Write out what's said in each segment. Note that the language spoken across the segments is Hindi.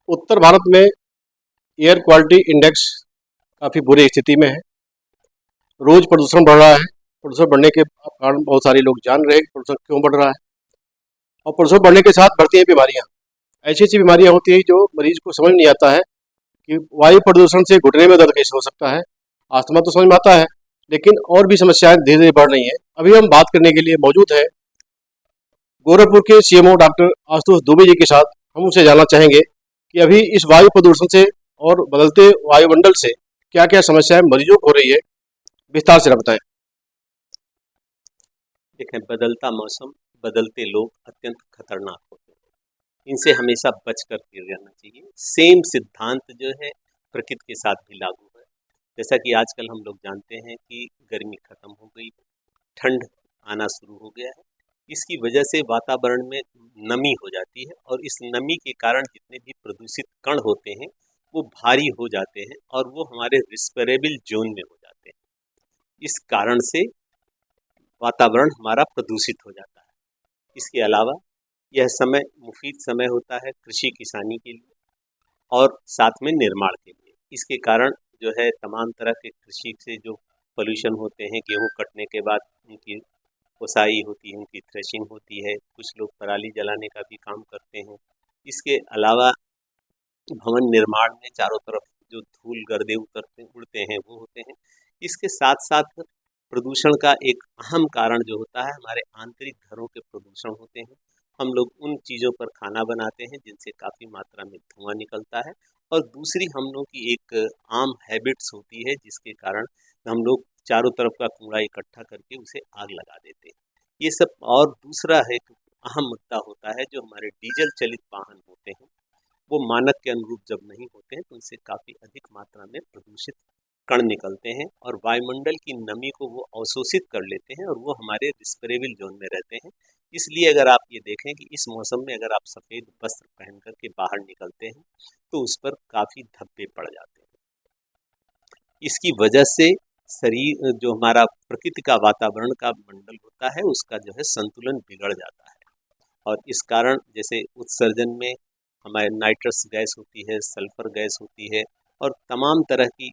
उत्तर भारत में एयर क्वालिटी इंडेक्स काफ़ी बुरी स्थिति में है। रोज प्रदूषण बढ़ रहा है। प्रदूषण बढ़ने के कारण बहुत सारे लोग जान रहे हैं कि प्रदूषण क्यों बढ़ रहा है, और प्रदूषण बढ़ने के साथ बढ़ती हैं बीमारियां। ऐसी ऐसी बीमारियां होती हैं जो मरीज को समझ नहीं आता है कि वायु प्रदूषण से घुटने में दर्द कैसे हो सकता है। अस्थमा तो समझ में आता है, लेकिन और भी समस्याएं धीरे धीरे बढ़ रही हैं। अभी हम बात करने के लिए मौजूद हैं गोरखपुर के सीएमओ डॉक्टर आशुतोष दुबे जी के साथ। हम उनसे जानना चाहेंगे कि अभी इस वायु प्रदूषण से और बदलते वायुमंडल से क्या क्या समस्याएं मरीजों को हो रही है, विस्तार से बताएं। देखें, बदलता मौसम, बदलते लोग अत्यंत खतरनाक होते हैं। इनसे हमेशा बच कर के रहना चाहिए। सेम सिद्धांत जो है प्रकृति के साथ भी लागू है। जैसा कि आजकल हम लोग जानते हैं कि गर्मी खत्म हो गई, ठंड आना शुरू हो गया है। इसकी वजह से वातावरण में नमी हो जाती है, और इस नमी के कारण जितने भी प्रदूषित कण होते हैं वो भारी हो जाते हैं और वो हमारे रिस्पिरेबल जोन में हो जाते हैं। इस कारण से वातावरण हमारा प्रदूषित हो जाता है। इसके अलावा यह समय मुफीद समय होता है कृषि किसानी के लिए और साथ में निर्माण के लिए। इसके कारण जो है तमाम तरह के कृषि से जो पोल्यूशन होते हैं, गेहूं कटने के बाद उनकी पुसाई होती है, उनकी थ्रेशिंग होती है, कुछ लोग पराली जलाने का भी काम करते हैं। इसके अलावा भवन निर्माण में चारों तरफ जो धूल गर्दे उड़ते हैं वो होते हैं। इसके साथ साथ प्रदूषण का एक अहम कारण जो होता है हमारे आंतरिक घरों के प्रदूषण होते हैं। हम लोग उन चीज़ों पर खाना बनाते हैं जिनसे काफ़ी मात्रा में धुआं निकलता है, और दूसरी हम लोग की एक आम हैबिट्स होती है जिसके कारण हम लोग चारों तरफ का कूड़ा इकट्ठा करके उसे आग लगा देते हैं। ये सब, और दूसरा एक अहम मुद्दा होता है जो हमारे डीजल चलित वाहन होते हैं, वो मानक के अनुरूप जब नहीं होते हैं तो उनसे काफ़ी अधिक मात्रा में प्रदूषित कण निकलते हैं और वायुमंडल की नमी को वो अवशोषित कर लेते हैं और वो हमारे रिस्पिरेबल जोन में रहते हैं। इसलिए अगर आप ये देखें कि इस मौसम में अगर आप सफ़ेद वस्त्र पहन करके बाहर निकलते हैं तो उस पर काफ़ी धब्बे पड़ जाते हैं। इसकी वजह से शरीर, जो हमारा प्रकृति का वातावरण का मंडल होता है, उसका जो है संतुलन बिगड़ जाता है। और इस कारण जैसे उत्सर्जन में हमारे नाइट्रस गैस होती है, सल्फर गैस होती है, और तमाम तरह की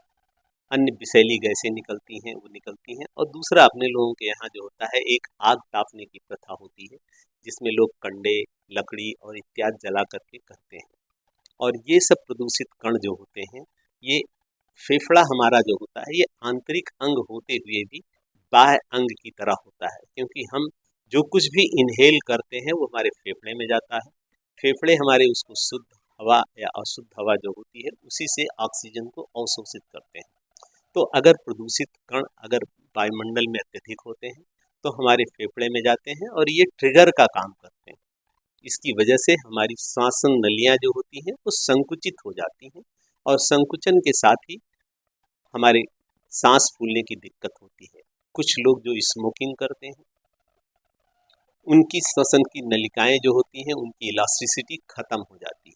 अन्य विषैली गैसें निकलती हैं, वो निकलती हैं। और दूसरा, अपने लोगों के यहाँ जो होता है एक आग तापने की प्रथा होती है जिसमें लोग कंडे, लकड़ी और इत्यादि जला करके करते हैं। और ये सब प्रदूषित कण जो होते हैं, ये फेफड़ा हमारा जो होता है ये आंतरिक अंग होते हुए भी बाह्य अंग की तरह होता है, क्योंकि हम जो कुछ भी इनहेल करते हैं वो हमारे फेफड़े में जाता है। फेफड़े हमारे उसको शुद्ध हवा या अशुद्ध हवा जो होती है उसी से ऑक्सीजन को अवशोषित करते हैं। तो अगर प्रदूषित कण अगर वायुमंडल में अत्यधिक होते हैं तो हमारे फेफड़े में जाते हैं और ये ट्रिगर का काम करते हैं। इसकी वजह से हमारी श्वसन नलियाँ जो होती हैं वो संकुचित हो जाती हैं, और संकुचन के साथ ही हमारे सांस फूलने की दिक्कत होती है। कुछ लोग जो स्मोकिंग करते हैं उनकी श्वसन की नलिकाएं जो होती हैं उनकी इलास्टिसिटी खत्म हो जाती है,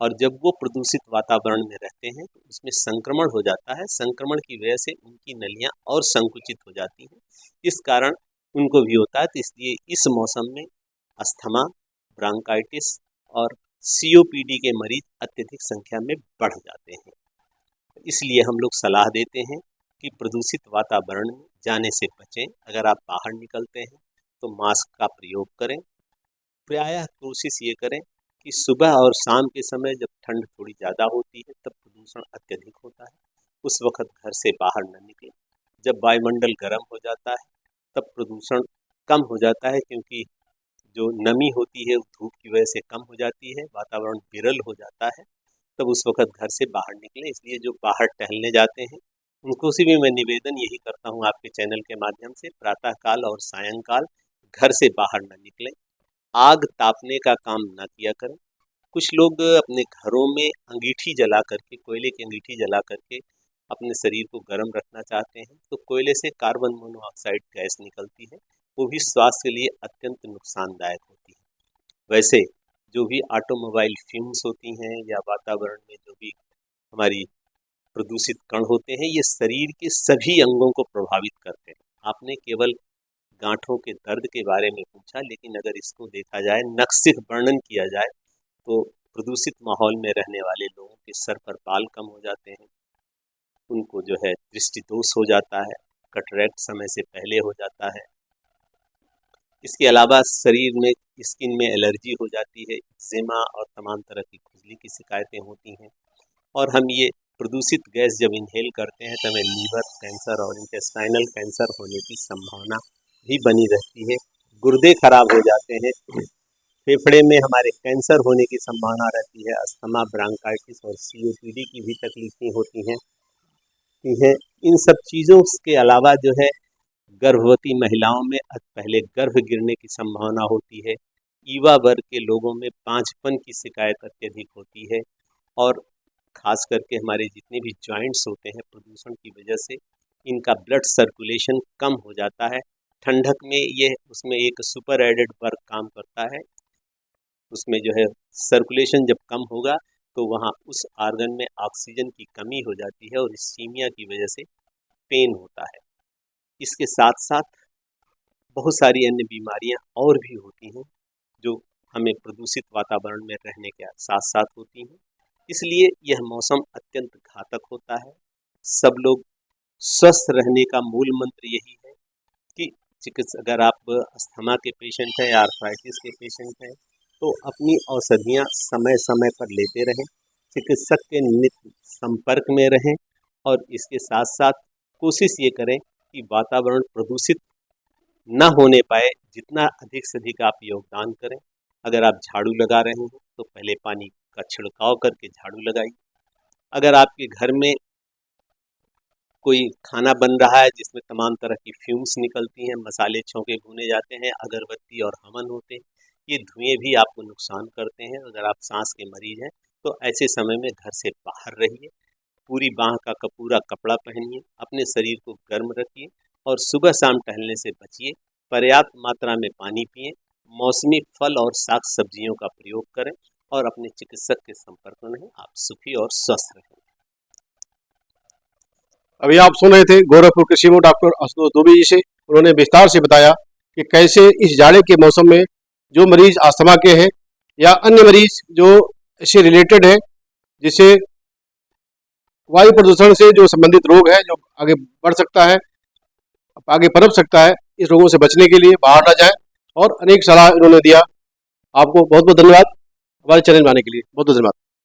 और जब वो प्रदूषित वातावरण में रहते हैं तो उसमें संक्रमण हो जाता है। संक्रमण की वजह से उनकी नलियां और संकुचित हो जाती हैं, इस कारण उनको भी होता है। तो इसलिए इस मौसम में अस्थमा, ब्रांकाइटिस और सीओपीडी के मरीज अत्यधिक संख्या में बढ़ जाते हैं। इसलिए हम लोग सलाह देते हैं कि प्रदूषित वातावरण में जाने से बचें। अगर आप बाहर निकलते हैं तो मास्क का प्रयोग करें। प्रायः कोशिश ये करें कि सुबह और शाम के समय जब ठंड थोड़ी ज़्यादा होती है तब प्रदूषण अत्यधिक होता है, उस वक्त घर से बाहर न निकलें। जब वायुमंडल गर्म हो जाता है तब प्रदूषण कम हो जाता है, क्योंकि जो नमी होती है धूप की वजह से कम हो जाती है, वातावरण विरल हो जाता है, तब उस वक्त घर से बाहर निकलें। इसलिए जो बाहर टहलने जाते हैं उनको से भी मैं निवेदन यही करता हूँ आपके चैनल के माध्यम से, प्रातःकाल और सायंकाल घर से बाहर न निकलें। आग तापने का काम न किया करें। कुछ लोग अपने घरों में अंगीठी जला करके, कोयले की अंगीठी जला करके अपने शरीर को गर्म रखना चाहते हैं, तो कोयले से कार्बन मोनोऑक्साइड गैस निकलती है, वो भी स्वास्थ्य के लिए अत्यंत नुकसानदायक होती है। वैसे जो भी ऑटोमोबाइल फ्यूम्स होती हैं या वातावरण में जो भी हमारी प्रदूषित कण होते हैं, ये शरीर के सभी अंगों को प्रभावित करते हैं। आपने केवल गांठों के दर्द के बारे में पूछा, लेकिन अगर इसको देखा जाए, नक्सिक वर्णन किया जाए, तो प्रदूषित माहौल में रहने वाले लोगों के सर पर बाल कम हो जाते हैं, उनको जो है दृष्टि दोष हो जाता है, कैटरेक्ट समय से पहले हो जाता है। इसके अलावा शरीर में स्किन में एलर्जी हो जाती है, एक्जिमा और तमाम तरह की खुजली की शिकायतें होती हैं। और हम ये प्रदूषित गैस जब इनहेल करते हैं तो हमें लीवर कैंसर और इंटेस्टाइनल कैंसर होने की संभावना भी बनी रहती है। गुर्दे खराब हो जाते हैं, फेफड़े में हमारे कैंसर होने की संभावना रहती है, अस्थमा, ब्रांकाइटिस और COPD की भी तकलीफें होती हैं। इन सब चीज़ों के अलावा जो है गर्भवती महिलाओं में पहले गर्भ गिरने की संभावना होती है। युवा वर्ग के लोगों में बांझपन की शिकायत अत्यधिक होती है और खास करके हमारे जितने भी जॉइंट्स होते हैं प्रदूषण की वजह से इनका ब्लड सर्कुलेशन कम हो जाता है। ठंडक में ये उसमें एक सुपर एडेड वर्क काम करता है, उसमें जो है सर्कुलेशन जब कम होगा तो वहाँ उस आर्गन में ऑक्सीजन की कमी हो जाती है और इस्कीमिया की वजह से पेन होता है। इसके साथ साथ बहुत सारी अन्य बीमारियां और भी होती हैं जो हमें प्रदूषित वातावरण में रहने के साथ साथ होती हैं। इसलिए यह मौसम अत्यंत घातक होता है। सब लोग स्वस्थ रहने का मूल मंत्र यही है कि अगर आप अस्थमा के पेशेंट हैं या आर्थराइटिस के पेशेंट हैं तो अपनी औषधियां समय समय पर लेते रहें, चिकित्सक के नित्य संपर्क में रहें और इसके साथ साथ कोशिश ये करें कि वातावरण प्रदूषित न होने पाए, जितना अधिक से अधिक आप योगदान करें। अगर आप झाड़ू लगा रहे हैं तो पहले पानी का छिड़काव करके झाड़ू लगाइए। अगर आपके घर में कोई खाना बन रहा है जिसमें तमाम तरह की फ्यूम्स निकलती हैं, मसाले छौंके भुने जाते हैं, अगरबत्ती और हवन होते हैं, ये धुएं भी आपको नुकसान करते हैं। अगर आप सांस के मरीज हैं तो ऐसे समय में घर से बाहर रहिए, पूरी बाह का पूरा कपड़ा पहनिए, अपने शरीर को गर्म रखिए और सुबह शाम टहलने से बचिए। पर्याप्त मात्रा में पानी पिएं, मौसमी फल और साग सब्जियों का प्रयोग करें और अपने चिकित्सक के संपर्क में रहें। आप सुखी और स्वस्थ रहें। अभी आप सुन रहे थे गोरखपुर कृषि में डॉक्टर आशुतोष दुबे जी से। उन्होंने विस्तार से बताया कि कैसे इस जाड़े के मौसम में जो मरीज अस्थमा के हैं या अन्य मरीज जो इससे रिलेटेड है, जिससे वायु प्रदूषण से जो संबंधित रोग है जो आगे बढ़ सकता है, आगे पनप सकता है, इस रोगों से बचने के लिए बाहर ना जाए और अनेक सलाह इन्होंने दिया। आपको बहुत बहुत धन्यवाद हमारे चैनल में आने के लिए। बहुत बहुत धन्यवाद।